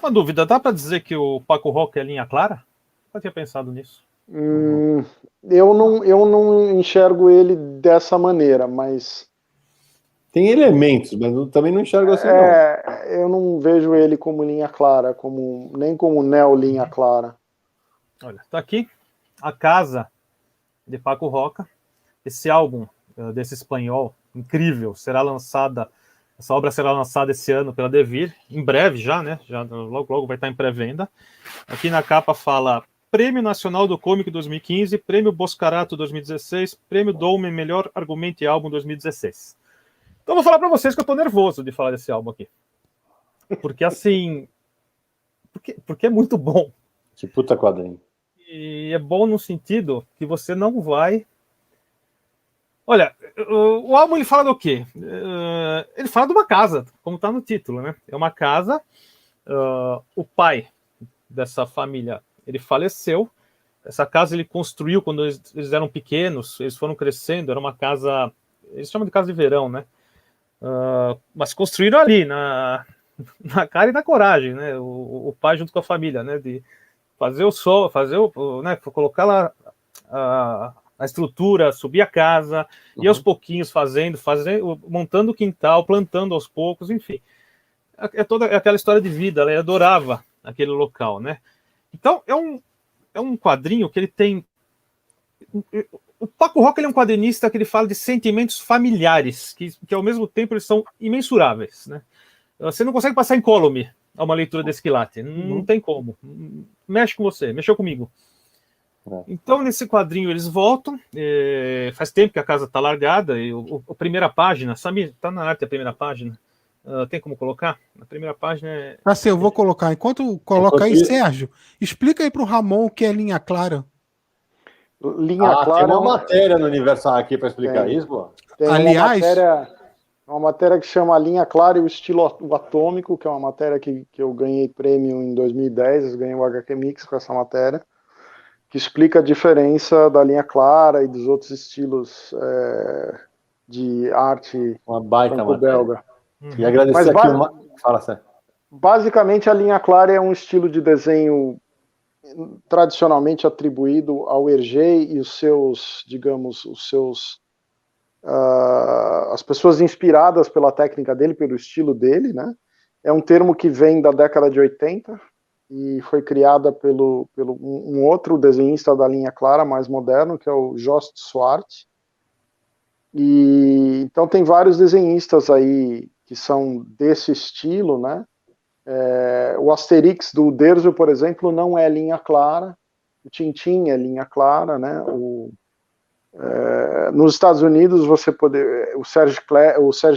Uma dúvida, dá para dizer que o Paco Roca é linha clara? Eu tinha pensado nisso. Eu não enxergo ele dessa maneira, mas... Tem elementos, mas eu também não enxergo assim, não. Eu não vejo ele como linha clara, nem como neo-linha clara. Olha, tá aqui A Casa, de Paco Roca. Esse álbum desse espanhol incrível essa obra será lançada esse ano pela Devir, em breve já, né? Já logo vai estar em pré-venda. Aqui na capa fala Prêmio Nacional do Cômico 2015, Prêmio Boscarato 2016, Prêmio Dolmen Melhor Argumento e Álbum 2016. Então eu vou falar para vocês que eu tô nervoso de falar desse álbum aqui. Porque assim, porque é muito bom. Que puta quadrinho. E é bom no sentido que você não vai... Olha, o álbum ele fala do quê? Ele fala de uma casa, como está no título, né? É uma casa, o pai dessa família, ele faleceu. Essa casa ele construiu quando eles eram pequenos, eles foram crescendo, era uma casa, eles chamam de casa de verão, né? Mas construíram ali, na cara e na coragem, né? O pai junto com a família, né? De fazer o sol, né? Colocar lá a estrutura, subir a casa, e aos pouquinhos fazendo, montando o quintal, plantando aos poucos, enfim. É toda aquela história de vida, ela adorava aquele local, né? Então, é um quadrinho que ele tem... O Paco Roca ele é um quadrinista que ele fala de sentimentos familiares, que ao mesmo tempo eles são imensuráveis, né? Você não consegue passar incólume a uma leitura desse quilate, não tem como. Mexe com você, mexeu comigo. Então, nesse quadrinho, eles voltam. Faz tempo que a casa está largada. E a primeira página, Samir, está na arte a primeira página. Tem como colocar? A primeira página é... Assim, eu vou colocar. Enquanto coloca aí, Sérgio, explica aí para o Ramon o que é linha clara. Linha clara. Tem uma matéria no Universal aqui para explicar isso, pô. Tem aliás, uma matéria que chama A Linha Clara e o Estilo Atômico, que é uma matéria que eu ganhei prêmio em 2010. Eu ganhei o HQ Mix com essa matéria, que explica a diferença da linha clara e dos outros estilos de arte franco-belga. E agradecer aqui Fala, Sérgio. Basicamente, a linha clara é um estilo de desenho tradicionalmente atribuído ao Hergé e os seus, digamos, as pessoas inspiradas pela técnica dele, pelo estilo dele, né? É um termo que vem da década de 80 e foi criada pelo um outro desenhista da linha clara, mais moderno, que é o Jost Swart. E então tem vários desenhistas aí que são desse estilo, né? O Asterix do Uderzo, por exemplo, não é linha clara. O Tintin é linha clara, né? Nos Estados Unidos o Serge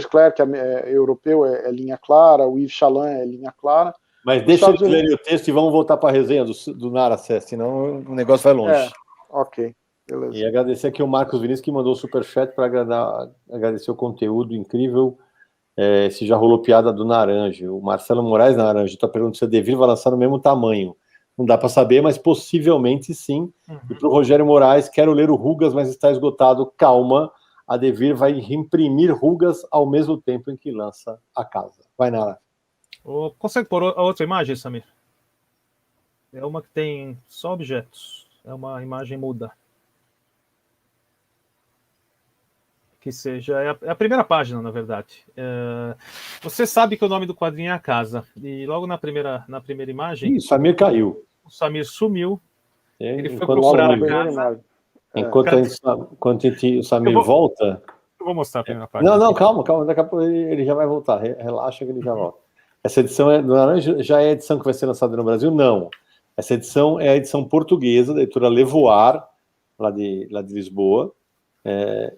Clair, que é europeu, é linha clara. O Yves Chaland é linha clara. Mas deixa eles lerem o texto e vamos voltar para a resenha do Nara Sé, senão o negócio vai longe. Ok, beleza. E agradecer aqui o Marcos Vinícius, que mandou o superchat para agradecer o conteúdo incrível. Se já rolou piada do Naranjo. O Marcelo Moraes Naranjo está perguntando se a Devir vai lançar no mesmo tamanho. Não dá para saber, mas possivelmente sim. E para o Rogério Moraes, quero ler o Rugas, mas está esgotado. Calma, a Devir vai reimprimir Rugas ao mesmo tempo em que lança a casa. Vai, Nara. Consegue pôr a outra imagem, Samir? É uma que tem só objetos. É uma imagem muda. Que seja... É a primeira página, na verdade. Você sabe que o nome do quadrinho é A Casa. E logo na primeira imagem... O Samir caiu. O Samir sumiu. Ele foi procurar a casa. Enquanto o Samir volta... Eu vou mostrar a primeira página. Não, calma. Daqui a pouco ele já vai voltar. Relaxa que ele já volta. Essa edição do Naranjo já é a edição que vai ser lançada no Brasil? Não. Essa edição é a edição portuguesa, da editora Levoar, lá de Lisboa.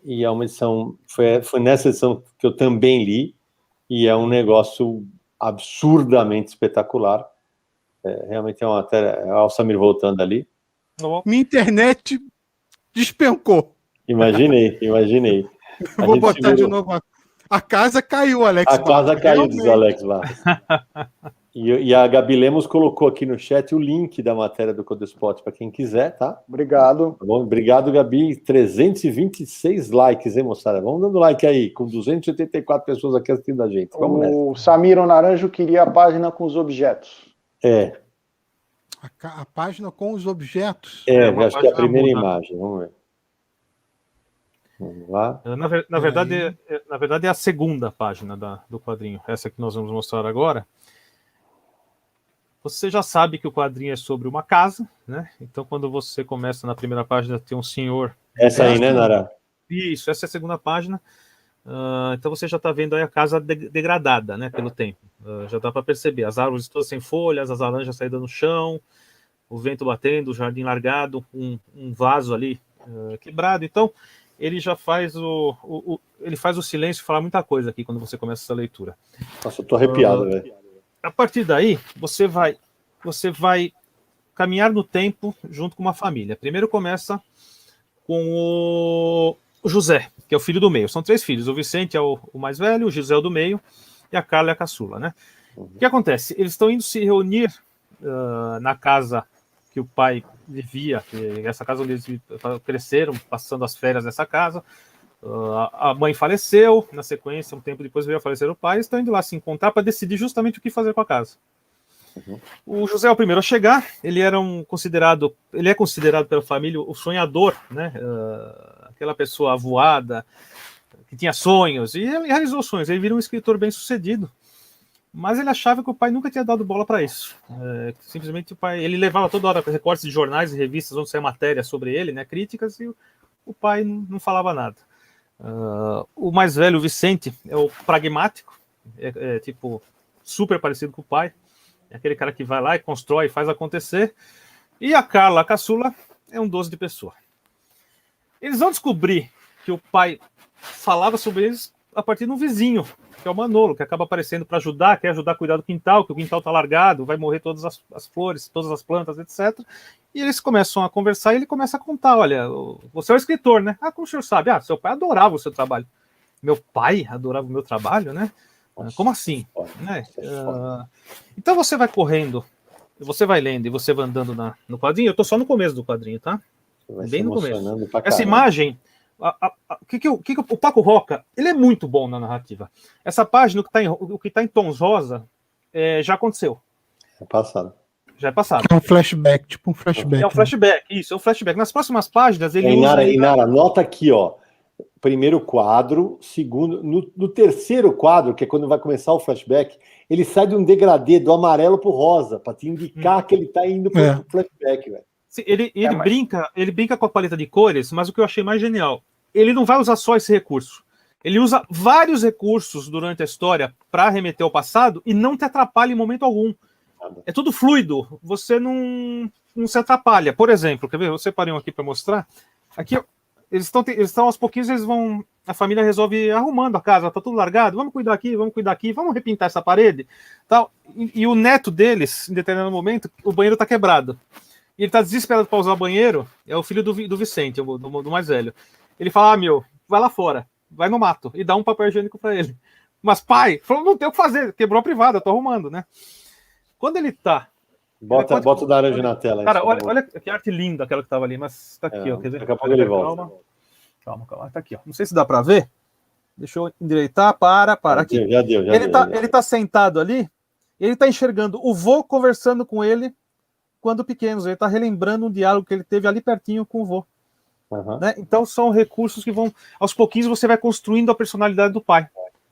E é uma edição... Foi nessa edição que eu também li. E é um negócio absurdamente espetacular. Realmente é uma matéria... Olha o Samir voltando ali. Minha internet despencou. Imaginei. Vou botar de novo. A casa caiu, Alex. A casa caiu, diz o Alex Barros. E a Gabi Lemos colocou aqui no chat o link da matéria do Codespot para quem quiser, tá? Obrigado. Tá bom? Obrigado, Gabi. 326 likes, hein, moçada? Vamos dando like aí, com 284 pessoas aqui assistindo a gente. Vamos nessa. O Samir Naranjo queria a página com os objetos. É, A página com os objetos. uma acho que é a página primeira muda. imagem. Vamos ver. Vamos lá. Na verdade, é a segunda página do quadrinho, essa que nós vamos mostrar agora. Você já sabe que o quadrinho é sobre uma casa, né? Então, quando você começa na primeira página, tem um senhor. Essa aí, né, Nara? Isso, essa é a segunda página. Então você já está vendo aí a casa degradada, né, pelo tempo. Já dá para perceber as árvores todas sem folhas, as laranjas saídas no chão, o vento batendo, o jardim largado, um vaso ali quebrado. Então ele já faz ele faz o silêncio falar muita coisa aqui quando você começa essa leitura. Nossa, eu tô arrepiado, velho. A partir daí você vai caminhar no tempo junto com uma família. Primeiro começa com o José, que é o filho do meio. São 3 filhos. O Vicente é o mais velho, o José é o do meio e a Carla é a caçula, né? O que acontece? Eles estão indo se reunir na casa que o pai vivia, essa casa onde eles cresceram, passando as férias nessa casa. A mãe faleceu, na sequência, um tempo depois veio a falecer o pai. Eles estão indo lá se encontrar para decidir justamente o que fazer com a casa. O José é o primeiro a chegar. Ele é considerado pela família o sonhador, né? Aquela pessoa avoada que tinha sonhos, e ele realizou sonhos. Ele virou um escritor bem sucedido, mas ele achava que o pai nunca tinha dado bola para isso. Simplesmente o pai, ele levava toda hora recortes de jornais e revistas onde saia matéria sobre ele, né? Críticas, e o pai não falava nada. O mais velho, o Vicente, é o pragmático, tipo super parecido com o pai. É aquele cara que vai lá e constrói, faz acontecer. E a Carla, a caçula, é um doce de pessoa. Eles vão descobrir que o pai falava sobre eles a partir de um vizinho, que é o Manolo, que acaba aparecendo para ajudar, quer ajudar a cuidar do quintal, que o quintal está largado, vai morrer todas as flores, todas as plantas, etc. E eles começam a conversar e ele começa a contar, olha, você é o escritor, né? Como o senhor sabe? Seu pai adorava o seu trabalho. Meu pai adorava o meu trabalho, né? Como assim? Né? Então você vai correndo, você vai lendo e você vai andando no quadrinho. Eu tô só no começo do quadrinho, tá? Bem no começo. Essa imagem, o Paco Roca, ele é muito bom na narrativa. Essa página, o que tá em tons rosa, já aconteceu. É passado. Já é passado. É um flashback, tipo um flashback. É um flashback, né? Isso, é um flashback. Nas próximas páginas, ele usa... Inara, nota aqui, ó. Primeiro quadro, segundo... No terceiro quadro, que é quando vai começar o flashback, ele sai de um degradê do amarelo pro rosa, para te indicar que ele tá indo pro flashback, velho. Ele brinca com a paleta de cores, mas o que eu achei mais genial, ele não vai usar só esse recurso. Ele usa vários recursos durante a história para remeter ao passado e não te atrapalha em momento algum. É tudo fluido, você não se atrapalha. Por exemplo, quer ver? Eu separei um aqui para mostrar. Aqui, eles estão aos pouquinhos, a família resolve arrumando a casa, tá tudo largado, vamos cuidar aqui, vamos repintar essa parede. Tal. E o neto deles, em determinado momento, o banheiro tá quebrado. E ele tá desesperado para usar o banheiro, é o filho do Vicente, do mais velho. Ele fala, vai lá fora, vai no mato, e dá um papel higiênico para ele. Mas pai, falou, não tem o que fazer, quebrou a privada, tô arrumando, né? Quando ele tá... Bota o laranja na tela. Cara, olha que arte linda aquela que tava ali, mas tá aqui, ó. Quer ver? Daqui a pouco ele volta. Calma, tá aqui, ó. Não sei se dá para ver. Deixa eu endireitar, para aqui. Já deu. Ele tá sentado ali, ele tá enxergando o vô conversando com ele quando pequenos, ele tá relembrando um diálogo que ele teve ali pertinho com o vô. Né? Então são recursos que vão, aos pouquinhos você vai construindo a personalidade do pai.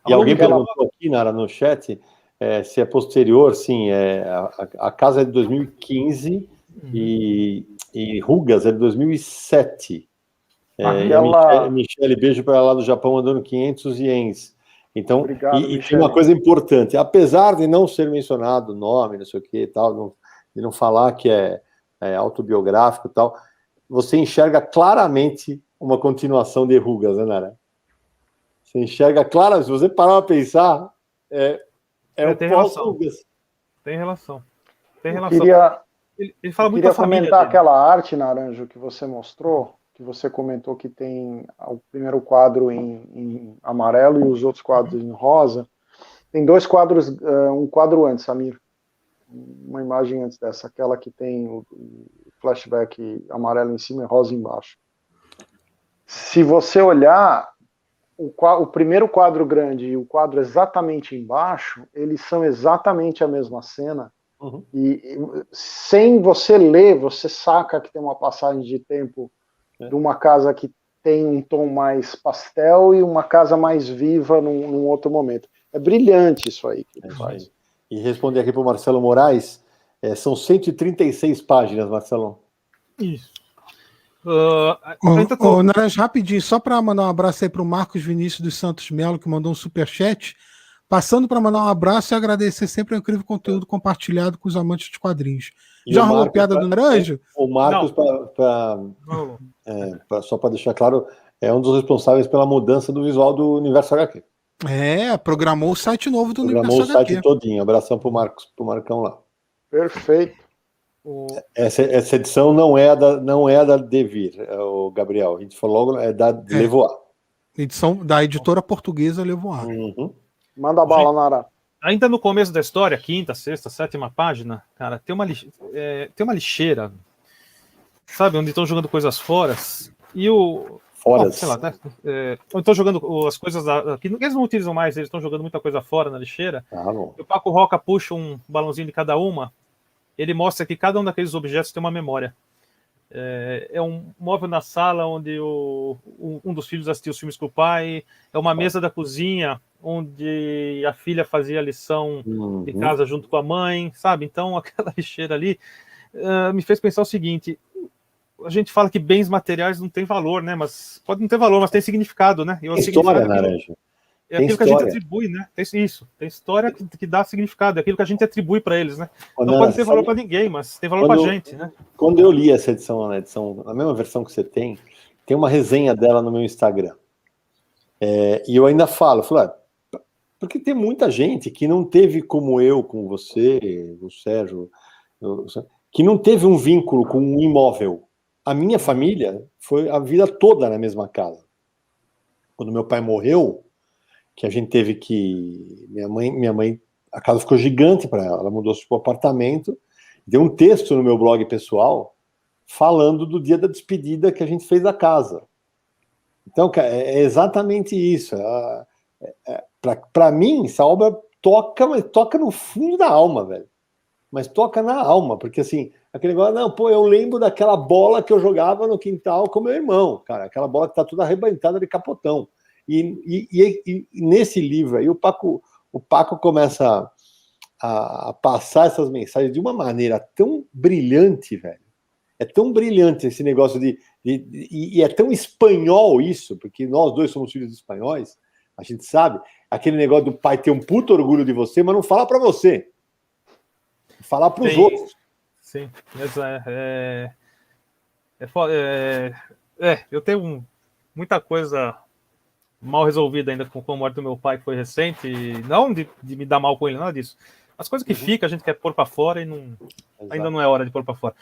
E alguém perguntou aqui, Nara, no chat, se é posterior, sim, a casa é de 2015 e Rugas é de 2007. Michele, beijo para lá do Japão, andando 500 ienes. Então, obrigado, e tem uma coisa importante, apesar de não ser mencionado o nome, não sei o que e tal, de não falar que é autobiográfico e tal, você enxerga claramente uma continuação de Rugas, né, Nara? Você enxerga claramente, se você parar para pensar, o pós-Rugas. Tem relação. Ele fala muito da família. Comentar aquela arte, Naranjo, que você mostrou, que você comentou que tem o primeiro quadro em amarelo e os outros quadros em rosa. Tem 2 quadros, um quadro antes, Samir. Uma imagem antes dessa, aquela que tem o flashback amarelo em cima e rosa embaixo. Se você olhar, o primeiro quadro grande e o quadro exatamente embaixo, eles são exatamente a mesma cena, E sem você ler, você saca que tem uma passagem de tempo de uma casa que tem um tom mais pastel e uma casa mais viva num outro momento. É brilhante isso aí que ele faz. E responder aqui para o Marcelo Moraes, são 136 páginas, Marcelo. Isso. Naranjo, rapidinho, só para mandar um abraço aí para o Marcos Vinícius dos Santos Melo, que mandou um superchat. Passando para mandar um abraço e agradecer sempre o incrível conteúdo compartilhado com os amantes dos quadrinhos. E já rolou piada do Naranjo? O Marcos, só para deixar claro, é um dos responsáveis pela mudança do visual do Universo HQ. Programou o site novo do Universo HQ. Programou o site todinho. Abração pro Marcão lá. Perfeito. Essa edição não é a da Devir, o Gabriel. A gente falou logo, é da Levoar. Edição da editora portuguesa Levoar. Manda bala, Nara. Ainda no começo da história, 5ª, 6ª, 7ª página, cara, tem uma lixeira, sabe, onde estão jogando coisas fora, e sei lá, né? Estão jogando as coisas que eles não utilizam mais, eles estão jogando muita coisa fora na lixeira. E o Paco Roca puxa um balãozinho de cada uma, ele mostra que cada um daqueles objetos tem uma memória. É um móvel na sala onde um dos filhos assistia os filmes com o pai, é uma mesa da cozinha onde a filha fazia a lição de casa junto com a mãe, sabe? Então aquela lixeira ali me fez pensar o seguinte: a gente fala que bens materiais não tem valor, né? Mas pode não ter valor, mas tem significado, né? Tem história, Naranja. É aquilo que a gente atribui, né? Tem história que dá significado, é aquilo que a gente atribui para eles, né? Não pode ter valor para ninguém, mas tem valor para a gente, né? Quando eu li essa edição, a mesma versão que você tem uma resenha dela no meu Instagram. E eu ainda falo, porque tem muita gente que não teve como eu, com você, o Sérgio, que não teve um vínculo com um imóvel. A minha família foi a vida toda na mesma casa. Quando meu pai morreu, que a gente teve que... Minha mãe, a casa ficou gigante para ela mudou-se para o apartamento, deu um texto no meu blog pessoal falando do dia da despedida que a gente fez da casa. Então, é exatamente isso. Para mim, essa obra toca no fundo da alma, velho. Mas toca na alma, porque assim, aquele negócio, eu lembro daquela bola que eu jogava no quintal com meu irmão, cara, aquela bola que tá toda arrebentada de capotão. E nesse livro aí, o Paco começa a passar essas mensagens de uma maneira tão brilhante, velho. É tão brilhante esse negócio e é tão espanhol isso, porque nós dois somos filhos de espanhóis, a gente sabe, aquele negócio do pai ter um puto orgulho de você, mas não falar para você. Falar para os outros. Sim, mas eu tenho muita coisa mal resolvida ainda com a morte do meu pai, que foi recente, e não de me dar mal com ele, nada disso. As coisas que fica, a gente quer pôr para fora e ainda não é hora de pôr para fora.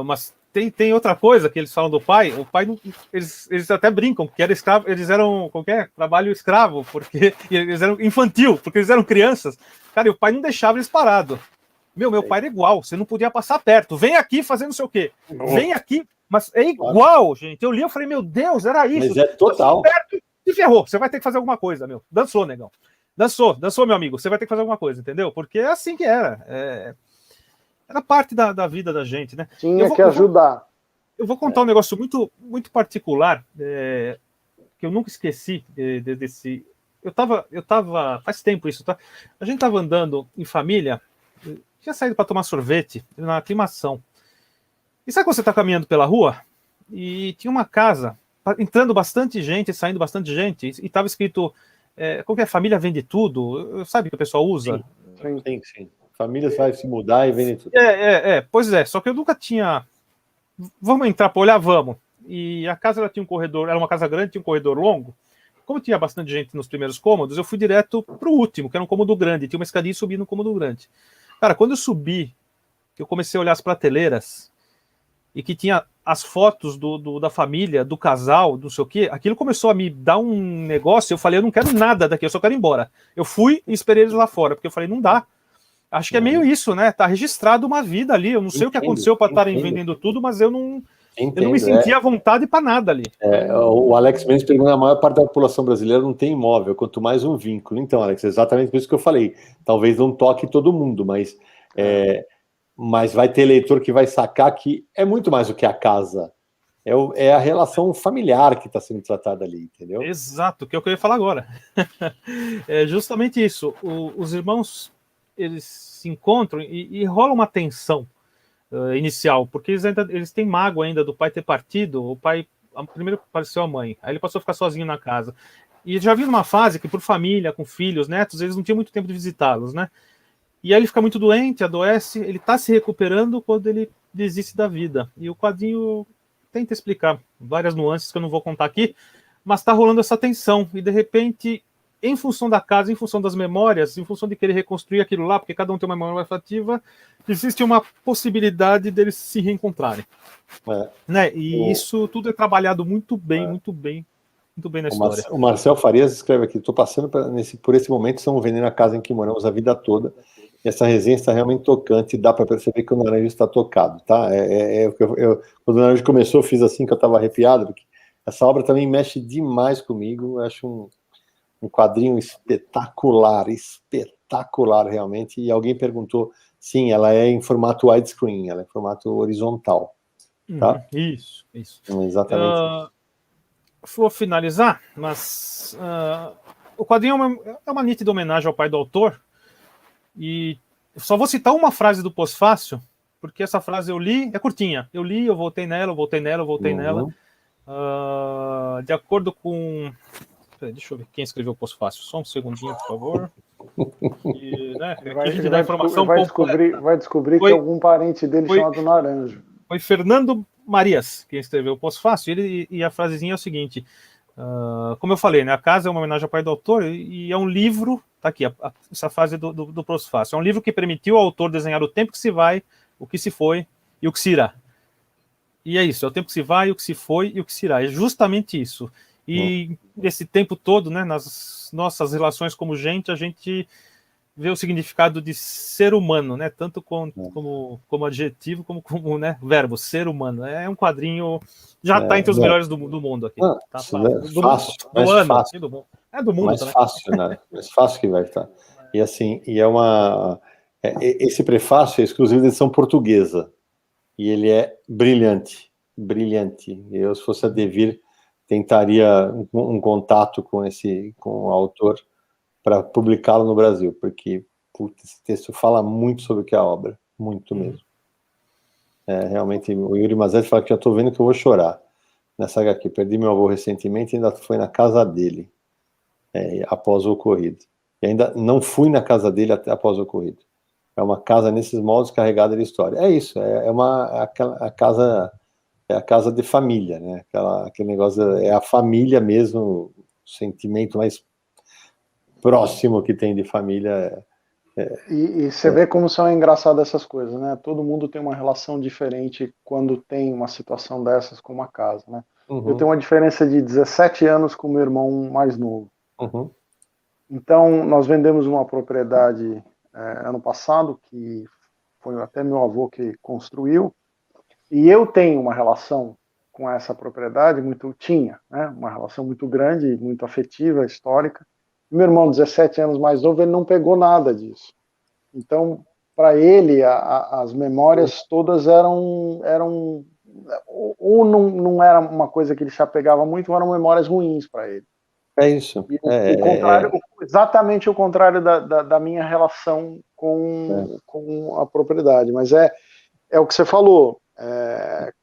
Mas tem outra coisa que eles falam do pai. O pai, eles até brincam que era escravo, eles eram trabalho escravo, porque eles eram infantil, porque eles eram crianças. Cara, e o pai não deixava eles parados. Meu pai era igual, você não podia passar perto. Vem aqui fazer não sei o quê. Vem aqui, mas é igual, gente. Eu li, eu falei, meu Deus, era isso. Mas é total. Perto e ferrou. Você vai ter que fazer alguma coisa, meu. Dançou, negão. Dançou, meu amigo. Você vai ter que fazer alguma coisa, entendeu? Porque é assim que era. Era parte da vida da gente, né? Tinha que ajudar. Eu vou contar um negócio muito, muito particular, que eu nunca esqueci desse. Eu tava. Faz tempo isso, tá? A gente tava andando em família. Tinha saído para tomar sorvete na aclimação. E sabe quando você está caminhando pela rua? E tinha uma casa, entrando bastante gente, saindo bastante gente, e estava escrito, qualquer família vende tudo, sabe que o pessoal usa? Sim. Famílias vai se mudar e vende tudo. Pois é, só que eu nunca tinha... Vamos entrar para olhar, vamos. E a casa ela tinha um corredor, era uma casa grande, tinha um corredor longo. Como tinha bastante gente nos primeiros cômodos, eu fui direto para o último, que era um cômodo grande, tinha uma escadinha e subi no cômodo grande. Cara, quando eu subi, que eu comecei a olhar as prateleiras e que tinha as fotos da família, do casal, não sei o quê, aquilo começou a me dar um negócio, eu falei, eu não quero nada daqui, eu só quero ir embora. Eu fui e esperei eles lá fora, porque eu falei, não dá. Acho que é meio isso, né? Tá registrado uma vida ali, eu não sei o que aconteceu para estarem vendendo tudo, mas eu não me senti à vontade para nada ali. O Alex Mendes pergunta, a maior parte da população brasileira não tem imóvel, quanto mais um vínculo. Então, Alex, é exatamente por isso que eu falei. Talvez não toque todo mundo, mas Mas vai ter leitor que vai sacar que é muito mais do que a casa. É a relação familiar que está sendo tratada ali, entendeu? Exato, que é o que eu ia falar agora. É justamente isso. Os irmãos, eles se encontram e rola uma tensão inicial, porque eles têm mágoa ainda do pai ter partido. O pai primeiro apareceu a mãe, aí ele passou a ficar sozinho na casa. E já viu numa fase que, por família, com filhos, netos, eles não tinham muito tempo de visitá-los, né? E aí ele fica muito doente, adoece, ele está se recuperando quando ele desiste da vida. E o quadrinho tenta explicar várias nuances que eu não vou contar aqui, mas está rolando essa tensão. E de repente, em função da casa, em função das memórias, em função de querer reconstruir aquilo lá, porque cada um tem uma memória afetiva, existe uma possibilidade deles se reencontrarem. Né? E isso tudo é trabalhado muito bem na história. O Marcel Farias escreve aqui: estou passando por esse momento, estamos vendendo a casa em que moramos a vida toda. E essa resenha está realmente tocante, dá para perceber que o Naranjo está tocado, tá? Quando o Naranjo começou, eu fiz assim, que eu estava arrepiado, porque essa obra também mexe demais comigo. Eu acho um quadrinho espetacular realmente. E alguém perguntou, sim, ela é em formato widescreen, ela é em formato horizontal, tá? Isso. Exatamente. Vou finalizar, mas o quadrinho é uma nítida homenagem ao pai do autor. E só vou citar uma frase do pós-fácil, porque essa frase eu li, é curtinha. Eu li, eu voltei nela. De acordo com... Deixa eu ver quem escreveu o pós-fácil. Só um segundinho, por favor. E, né, vai descobrir que algum parente dele chamado Naranjo. Foi Fernando Marias quem escreveu o pós-fácil. E a frasezinha é o seguinte... como eu falei, né, a casa é uma homenagem ao pai do autor e é um livro, tá aqui, essa fase do pós-fácil, é um livro que permitiu ao autor desenhar o tempo que se vai, o que se foi e o que se irá. E é isso, é o tempo que se vai, o que se foi e o que se irá, é justamente isso. E esse tempo todo, né, nas nossas relações como gente, a gente vê o significado de ser humano, né, tanto como adjetivo, como né, verbo, ser humano. É um quadrinho, já está entre os melhores do mundo aqui. Tá fácil. É do mundo mais também. Fácil, né? Mais fácil que vai estar. E assim, esse prefácio é exclusivo da edição portuguesa. E ele é brilhante. Eu, se fosse a Devir, tentaria um contato com o autor para publicá-lo no Brasil, porque esse texto fala muito sobre o que é a obra, muito mesmo. Realmente, o Yuri Mazetti fala que já estou vendo que eu vou chorar nessa HQ. Perdi meu avô recentemente e ainda foi na casa dele, após o ocorrido. E ainda não fui na casa dele até após o ocorrido. É uma casa nesses moldes carregada de história. É isso, a casa de família, né? Aquele negócio, é a família mesmo, o sentimento mais próximo que tem de família. E você vê como são engraçadas essas coisas, né? Todo mundo tem uma relação diferente quando tem uma situação dessas com uma casa, né? Eu tenho uma diferença de 17 anos com o meu irmão mais novo. Então, nós vendemos uma propriedade ano passado, que foi até meu avô que construiu, e eu tenho uma relação com essa propriedade uma relação muito grande, muito afetiva, histórica. Meu irmão, 17 anos mais novo, ele não pegou nada disso. Então, para ele, as memórias todas eram ou não era uma coisa que ele se apegava muito, ou eram memórias ruins para ele. É isso. Exatamente o contrário da minha relação com a propriedade. Mas é o que você falou.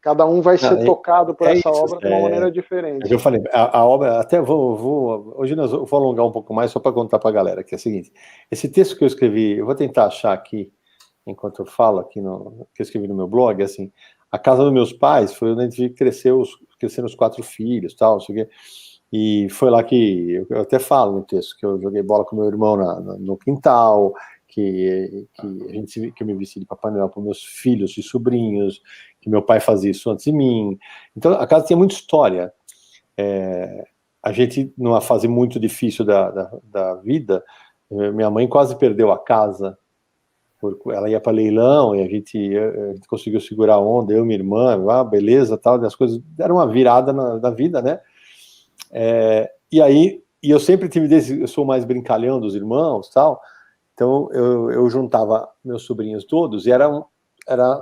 Cada um vai ser tocado por essa obra de uma maneira diferente. Eu falei, a obra, até hoje nós vou alongar um pouco mais só para contar para a galera, que é o seguinte: esse texto que eu escrevi, eu vou tentar achar aqui, enquanto eu falo aqui, que eu escrevi no meu blog, assim, a casa dos meus pais foi onde a gente cresceram os 4 filhos, tal, não sei o quê. E foi lá que, eu até falo no texto, que eu joguei bola com meu irmão no quintal, que eu me vesti de Papai Noel para meus filhos e sobrinhos, que meu pai fazia isso antes de mim. Então a casa tinha muita história. A gente, numa fase muito difícil da vida, minha mãe quase perdeu a casa, porque ela ia para leilão e a gente conseguiu segurar a onda, eu e minha irmã, beleza, tal, e as coisas deram uma virada na vida, né? E aí, eu sempre tive eu sou mais brincalhão dos irmãos, tal. Então eu juntava meus sobrinhos todos e era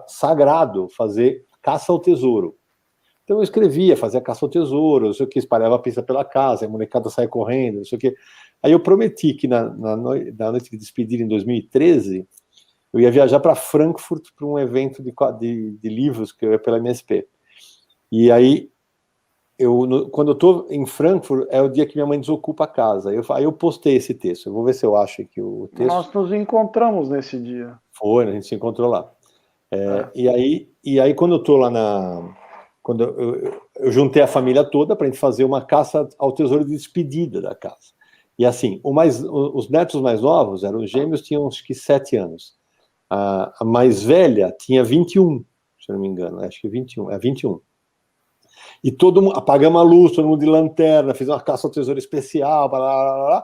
sagrado fazer caça ao tesouro. Então eu escrevia, fazia caça ao tesouro, não sei o que, espalhava a pista pela casa, a molecada saia correndo, não sei o que. Aí eu prometi que na noite de despedida em 2013, eu ia viajar para Frankfurt para um evento de livros que eu ia pela MSP. E aí, quando eu estou em Frankfurt, é o dia que minha mãe desocupa a casa. Aí eu postei esse texto. Eu vou ver se eu acho aqui o texto. Nós nos encontramos nesse dia. Foi, a gente se encontrou lá. E aí, quando eu estou lá quando eu juntei a família toda para a gente fazer uma caça ao tesouro de despedida da casa. E assim, os netos mais novos eram gêmeos, tinham acho que 7 anos. A mais velha tinha 21, se eu não me engano, acho que 21, 21. E todo mundo, apagamos a luz, todo mundo de lanterna, fiz uma caça ao tesouro especial, blá, blá, blá,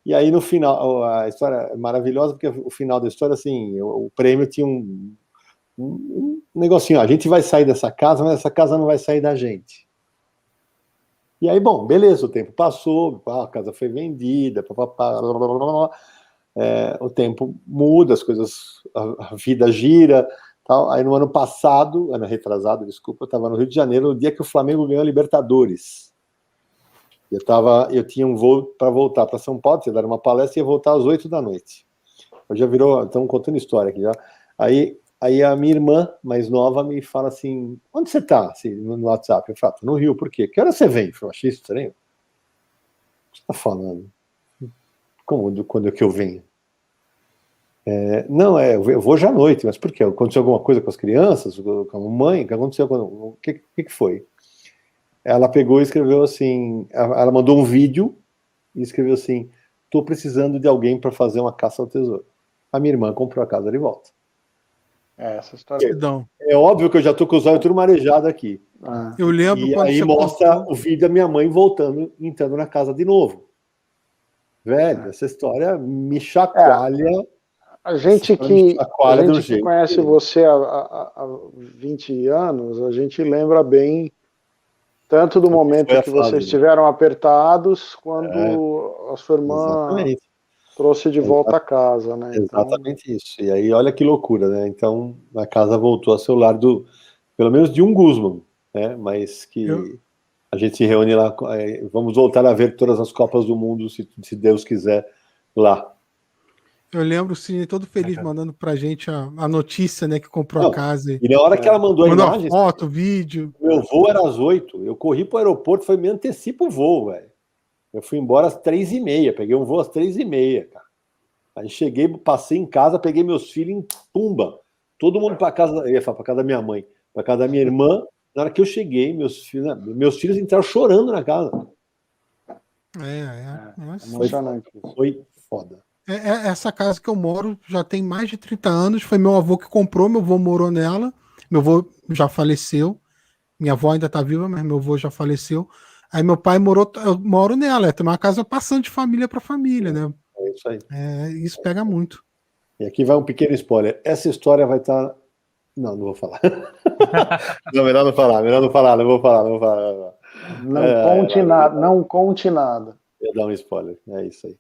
e aí no final, a história é maravilhosa, porque o final da história, assim, o prêmio tinha um negocinho, a gente vai sair dessa casa, mas essa casa não vai sair da gente. E aí, bom, beleza, o tempo passou, a casa foi vendida, o tempo muda, as coisas, a vida gira, tal. Aí no ano retrasado, desculpa, eu estava no Rio de Janeiro, no dia que o Flamengo ganhou a Libertadores. Eu tinha um voo para voltar para São Paulo, ia dar uma palestra e ia voltar às 8 da noite. Eu já virou, estamos contando história aqui já. Aí a minha irmã, mais nova, me fala assim, onde você está? Assim, no WhatsApp. Eu falo, no Rio, por quê? Que hora você vem? Eu achei estranho. O que você está falando? Quando é que eu venho? Não, eu vou já à noite, mas por quê? Aconteceu alguma coisa com as crianças? Com a mãe? O que aconteceu? O que foi? Ela pegou e escreveu assim, ela mandou um vídeo e escreveu assim, estou precisando de alguém para fazer uma caça ao tesouro. A minha irmã comprou a casa de volta. Essa história. É óbvio que eu já estou com os olhos tudo marejados aqui. Eu lembro e quando aí você mostra contou... o vídeo da minha mãe entrando na casa de novo. Velho, essa história me chacoalha. A gente que conhece você há 20 anos, a gente lembra bem tanto do momento que vocês estiveram apertados, quando a sua irmã trouxe de volta a casa, né? Exatamente isso. E aí, olha que loucura, né? Então, a casa voltou a ser o lar pelo menos de um Guzmán, né? Mas que a gente se reúne lá, vamos voltar a ver todas as Copas do Mundo, se Deus quiser, lá. Eu lembro o Cine todo feliz mandando pra gente a notícia, né, que comprou a casa. E na hora que ela mandou a imagem, foto, vídeo. Meu voo era às 8, eu corri pro aeroporto, foi me antecipa o voo, velho. Eu fui embora às 3h30, peguei um voo às 3h30, cara. Aí cheguei, passei em casa, peguei meus filhos em pumba. Todo mundo para casa, eu ia falar, para casa da minha mãe, para casa da minha irmã. Na hora que eu cheguei, meus filhos entraram chorando na casa. Emocionante. Foi foda. Essa casa que eu moro já tem mais de 30 anos. Foi meu avô que comprou, meu avô morou nela. Meu avô já faleceu. Minha avó ainda tá viva, mas meu avô já faleceu. Aí meu pai eu moro nela. É uma casa passando de família para família, né? É isso aí. Isso pega muito. E aqui vai um pequeno spoiler. Essa história vai estar... Não vou falar. Não, melhor não falar, não vou falar. Não conte nada. Eu dar um spoiler, é isso aí.